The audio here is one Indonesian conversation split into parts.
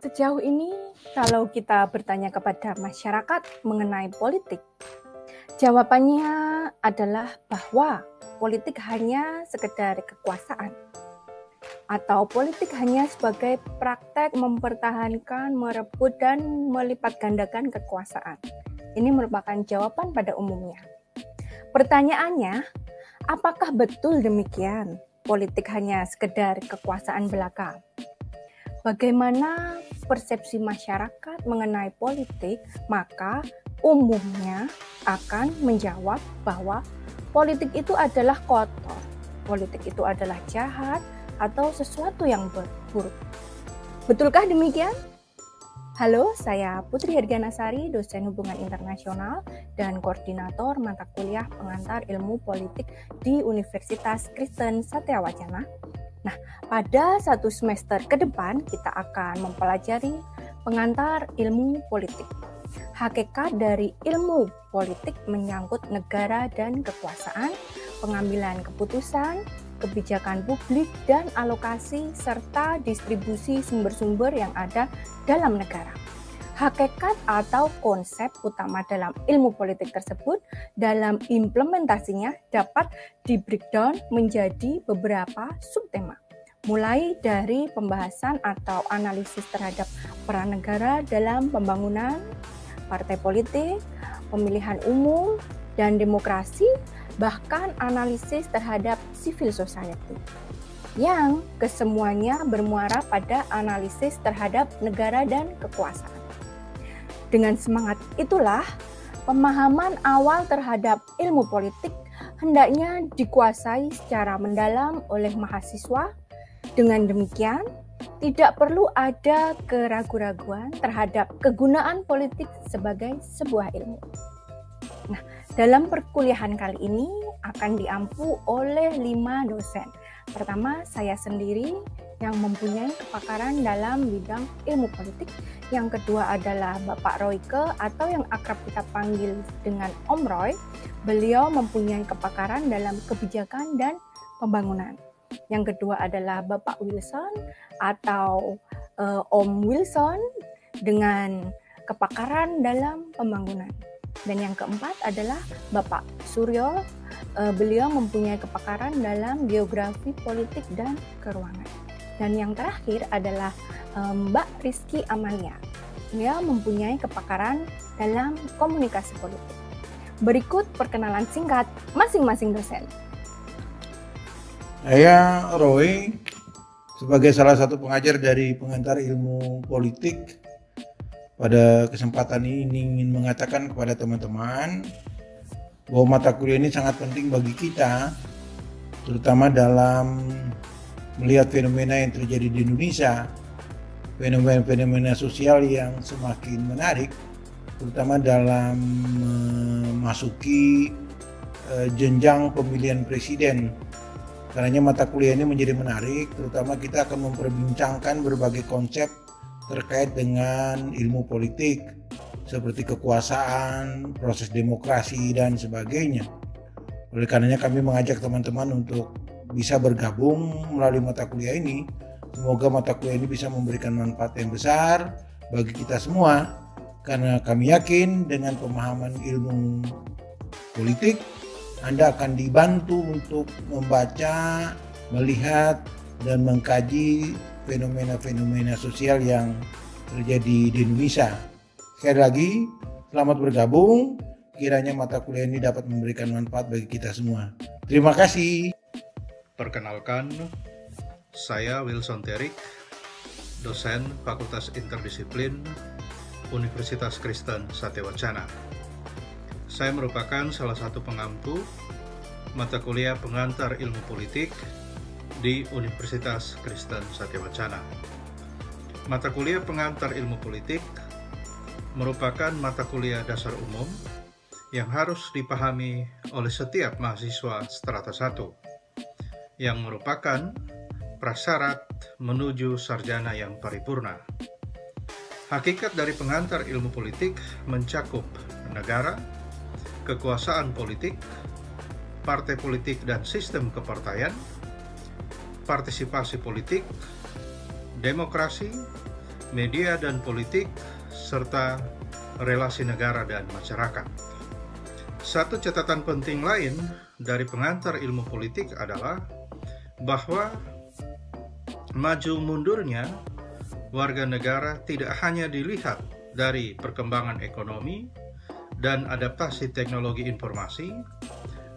Sejauh ini, kalau kita bertanya kepada masyarakat mengenai politik, jawabannya adalah bahwa politik hanya sekedar kekuasaan, atau politik hanya sebagai praktek mempertahankan, merebut, dan melipat gandakan kekuasaan. Ini merupakan jawaban pada umumnya. Pertanyaannya, apakah betul demikian? Politik hanya sekedar kekuasaan belaka? Bagaimana persepsi masyarakat mengenai politik, maka umumnya akan menjawab bahwa politik itu adalah kotor, politik itu adalah jahat, atau sesuatu yang buruk. Betulkah demikian? Halo, saya Putri Herganasari, dosen hubungan internasional dan koordinator mata kuliah pengantar ilmu politik di Universitas Kristen Satya-Wacana. Nah, pada satu semester ke depan kita akan mempelajari pengantar ilmu politik. Hakikat dari ilmu politik menyangkut negara dan kekuasaan, pengambilan keputusan, kebijakan publik, dan alokasi serta distribusi sumber-sumber yang ada dalam negara. Hakikat atau konsep utama dalam ilmu politik tersebut dalam implementasinya dapat di-breakdown menjadi beberapa subtema, mulai dari pembahasan atau analisis terhadap peran negara dalam pembangunan, partai politik, pemilihan umum, dan demokrasi, bahkan analisis terhadap civil society, yang kesemuanya bermuara pada analisis terhadap negara dan kekuasaan. Dengan semangat itulah, pemahaman awal terhadap ilmu politik hendaknya dikuasai secara mendalam oleh mahasiswa. Dengan demikian, tidak perlu ada keraguan-raguan terhadap kegunaan politik sebagai sebuah ilmu. Nah, dalam perkuliahan kali ini akan diampu oleh 5 dosen. Pertama, saya sendiri yang mempunyai kepakaran dalam bidang ilmu politik. Yang kedua adalah Bapak Royke atau yang akrab kita panggil dengan Om Roy. Beliau mempunyai kepakaran dalam kebijakan dan pembangunan. Yang kedua adalah Bapak Wilson atau Om Wilson dengan kepakaran dalam pembangunan. Dan yang keempat adalah Bapak Suryo, beliau mempunyai kepakaran dalam geografi politik dan keuangan. Dan yang terakhir adalah Mbak Rizky Amalia, dia mempunyai kepakaran dalam komunikasi politik. Berikut perkenalan singkat masing-masing dosen. Saya Roy, sebagai salah satu pengajar dari pengantar ilmu politik, pada kesempatan ini ingin mengatakan kepada teman-teman bahwa mata kuliah ini sangat penting bagi kita, terutama dalam melihat fenomena yang terjadi di Indonesia, fenomena sosial yang semakin menarik, terutama dalam memasuki jenjang pemilihan presiden. Karena mata kuliah ini menjadi menarik, terutama kita akan memperbincangkan berbagai konsep terkait dengan ilmu politik seperti kekuasaan, proses demokrasi, dan sebagainya. Oleh karenanya kami mengajak teman-teman untuk bisa bergabung melalui mata kuliah ini. Semoga mata kuliah ini bisa memberikan manfaat yang besar bagi kita semua, karena kami yakin dengan pemahaman ilmu politik Anda akan dibantu untuk membaca, melihat, dan mengkaji fenomena-fenomena sosial yang terjadi di Indonesia. Sekali lagi, selamat bergabung. Kiranya mata kuliah ini dapat memberikan manfaat bagi kita semua. Terima kasih. Perkenalkan, saya Wilson Terik, dosen Fakultas Interdisiplin Universitas Kristen Satya-Wacana. Saya merupakan salah satu pengampu mata kuliah pengantar ilmu politik di Universitas Kristen Satya-Wacana. Mata kuliah pengantar ilmu politik merupakan mata kuliah dasar umum yang harus dipahami oleh setiap mahasiswa strata 1, yang merupakan prasyarat menuju sarjana yang paripurna. Hakikat dari pengantar ilmu politik mencakup negara, kekuasaan politik, partai politik dan sistem kepartaian, partisipasi politik, demokrasi, media dan politik, serta relasi negara dan masyarakat. Satu catatan penting lain dari pengantar ilmu politik adalah bahwa maju mundurnya warga negara tidak hanya dilihat dari perkembangan ekonomi dan adaptasi teknologi informasi,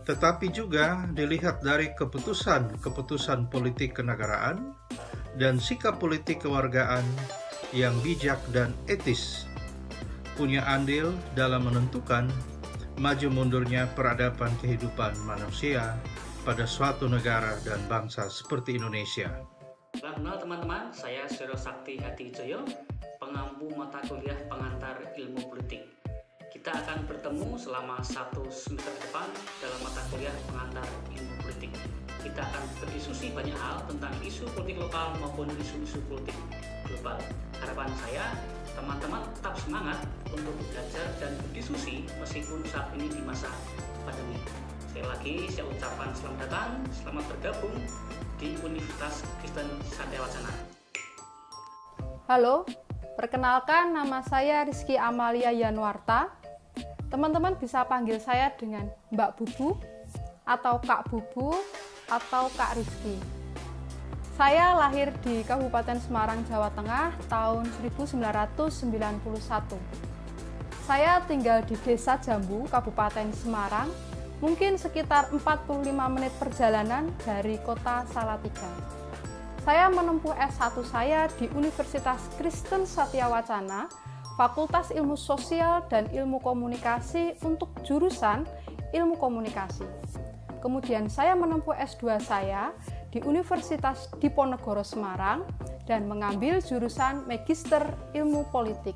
tetapi juga dilihat dari keputusan politik kenegaraan dan sikap politik kewargaan yang bijak dan etis, punya andil dalam menentukan maju mundurnya peradaban kehidupan manusia pada suatu negara dan bangsa seperti Indonesia. Salam kenal teman-teman, saya Sero Sakti Hadijoyo, pengampu mata kuliah pengantar ilmu politik. Kita akan bertemu selama 1 semester depan dalam mata kuliah pengantar ilmu politik. Kita akan berdiskusi banyak hal tentang isu politik lokal maupun isu-isu politik global. Harapan saya, teman-teman tetap semangat untuk belajar dan berdiskusi meskipun saat ini di masa pandemi. Sekali lagi saya ucapkan selamat datang, selamat bergabung di Universitas Kristen Satya Wacana. Halo, perkenalkan nama saya Rizky Amalia Yanwarta. Teman-teman bisa panggil saya dengan Mbak Bubu, atau Kak Bubu, atau Kak Rizky. Saya lahir di Kabupaten Semarang, Jawa Tengah tahun 1991. Saya tinggal di Desa Jambu, Kabupaten Semarang, mungkin sekitar 45 menit perjalanan dari kota Salatiga. Saya menempuh S1 saya di Universitas Kristen Satya Wacana, Fakultas Ilmu Sosial dan Ilmu Komunikasi untuk jurusan Ilmu Komunikasi. Kemudian saya menempuh S2 saya di Universitas Diponegoro Semarang dan mengambil jurusan Magister Ilmu Politik.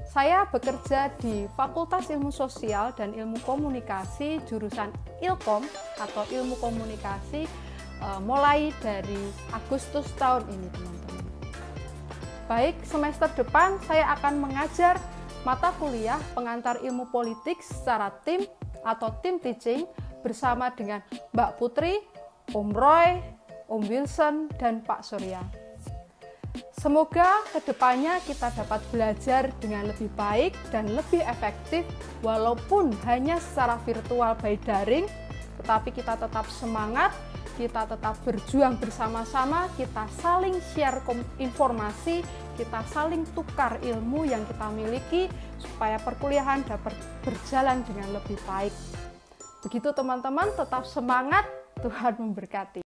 Saya bekerja di Fakultas Ilmu Sosial dan Ilmu Komunikasi jurusan Ilkom atau Ilmu Komunikasi mulai dari Agustus tahun ini, teman-teman. Baik, semester depan saya akan mengajar mata kuliah pengantar ilmu politik secara tim atau tim teaching bersama dengan Mbak Putri, Om Roy, Om Wilson, dan Pak Surya. Semoga kedepannya kita dapat belajar dengan lebih baik dan lebih efektif walaupun hanya secara virtual by daring, tetapi kita tetap semangat, kita tetap berjuang bersama-sama, kita saling share informasi, kita saling tukar ilmu yang kita miliki supaya perkuliahan dapat berjalan dengan lebih baik. Begitu teman-teman, tetap semangat, Tuhan memberkati.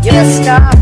Yes, God.